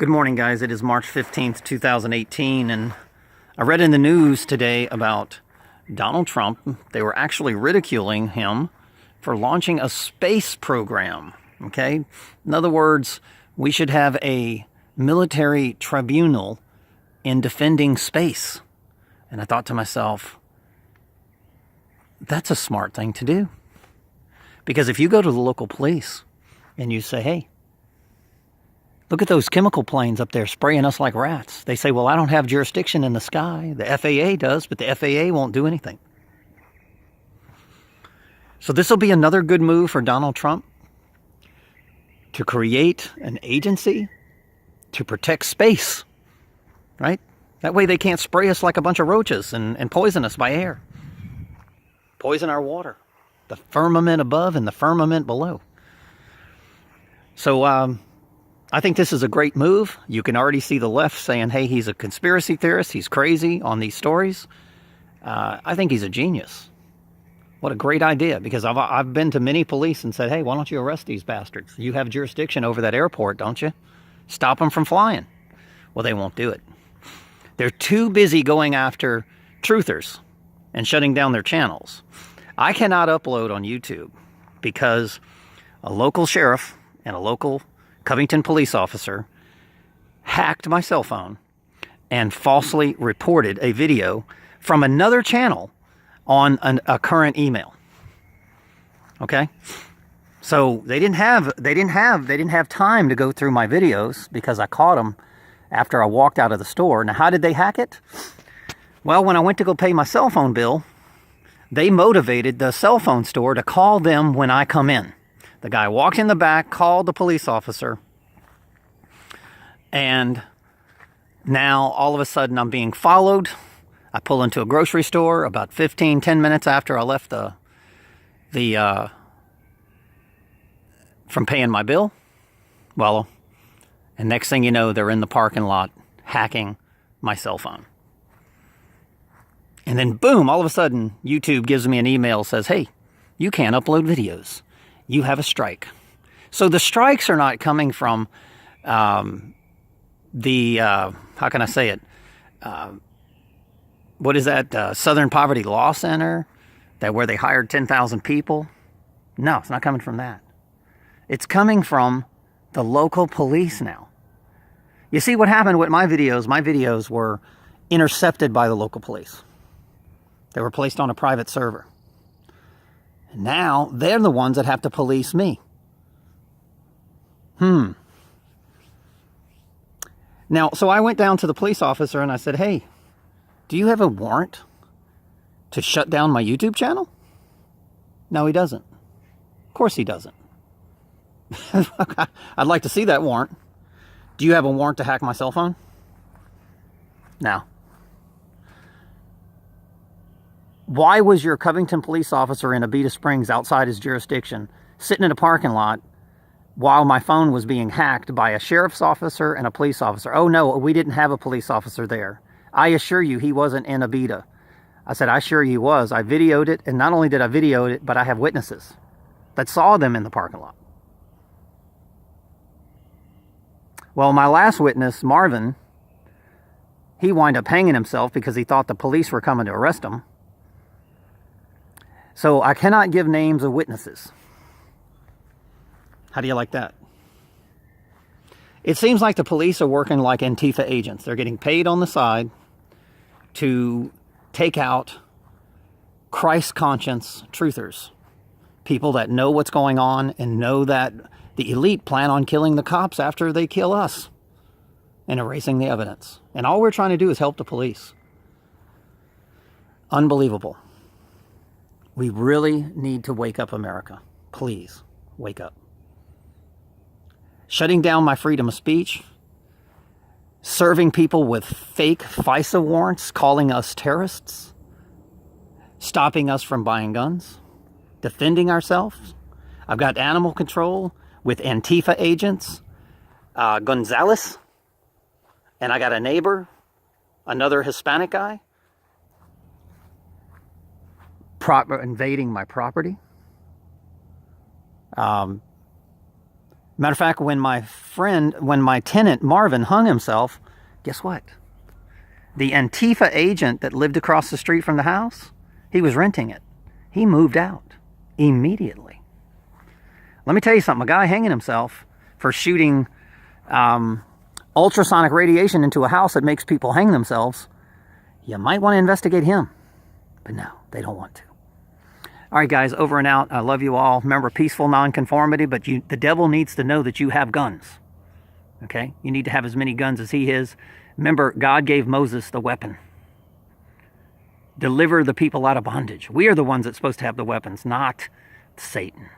Good morning, guys. It is March 15th, 2018, and I read in the news today about Donald Trump. They were actually ridiculing him for launching a space program, okay? In other words, we should have a military tribunal in defending space. And I thought to myself, that's a smart thing to do. Because if you go to the local police and you say, hey, look at those chemical planes up there spraying us like rats. They say, well, I don't have jurisdiction in the sky. The FAA does, but the FAA won't do anything. So this will be another good move for Donald Trump to create an agency to protect space, right? That way they can't spray us like a bunch of roaches and poison us by air. Poison our water, the firmament above and the firmament below. So, I think this is a great move. You can already see the left saying, hey, he's a conspiracy theorist. He's crazy on these stories. I think he's a genius. What a great idea, because I've been to many police and said, hey, why don't you arrest these bastards? You have jurisdiction over that airport, don't you? Stop them from flying. Well, they won't do it. They're too busy going after truthers and shutting down their channels. I cannot upload on YouTube because a local sheriff and a local Covington police officer hacked my cell phone and falsely reported a video from another channel on a current email. Okay? So they didn't have time to go through my videos because I caught them after I walked out of the store. Now, how did they hack it? Well, when I went to go pay my cell phone bill, they motivated the cell phone store to call them when I come in. The guy walked in the back, called the police officer, and now all of a sudden I'm being followed. I pull into a grocery store about 10 minutes after I left from paying my bill. Well, and next thing you know, they're in the parking lot hacking my cell phone. And then boom, all of a sudden, YouTube gives me an email, says, hey, you can't upload videos. You have a strike. So the strikes are not coming from how can I say it? What is that? Southern Poverty Law Center, where they hired 10,000 people? No, it's not coming from that. It's coming from the local police now. You see what happened with my videos? My videos were intercepted by the local police. They were placed on a private server. And now they're the ones that have to police me. Now, so I went down to the police officer and I said, hey, do you have a warrant to shut down my YouTube channel? No, he doesn't. Of course he doesn't. I'd like to see that warrant. Do you have a warrant to hack my cell phone? No. Why was your Covington police officer in Abita Springs outside his jurisdiction sitting in a parking lot while my phone was being hacked by a sheriff's officer and a police officer? Oh, no, we didn't have a police officer there. I assure you he wasn't in Abita. I said, I assure you he was. I videoed it, and not only did I video it, but I have witnesses that saw them in the parking lot. Well, my last witness, Marvin, he wound up hanging himself because he thought the police were coming to arrest him. So I cannot give names of witnesses. How do you like that? It seems like the police are working like Antifa agents. They're getting paid on the side to take out Christ conscience truthers. People that know what's going on and know that the elite plan on killing the cops after they kill us and erasing the evidence. And all we're trying to do is help the police. Unbelievable. We really need to wake up, America. Please, wake up. Shutting down my freedom of speech, serving people with fake FISA warrants, calling us terrorists, stopping us from buying guns, defending ourselves. I've got animal control with Antifa agents, Gonzalez, and I got a neighbor, another Hispanic guy, invading my property. Matter of fact, when my tenant Marvin hung himself, guess what? The Antifa agent that lived across the street from the house, he was renting it. He moved out immediately. Let me tell you something. A guy hanging himself for shooting ultrasonic radiation into a house that makes people hang themselves, you might want to investigate him. But no, they don't want to. All right, guys, over and out. I love you all. Remember, peaceful nonconformity, but the devil needs to know that you have guns. Okay? You need to have as many guns as he is. Remember, God gave Moses the weapon. Deliver the people out of bondage. We are the ones that's supposed to have the weapons, not Satan.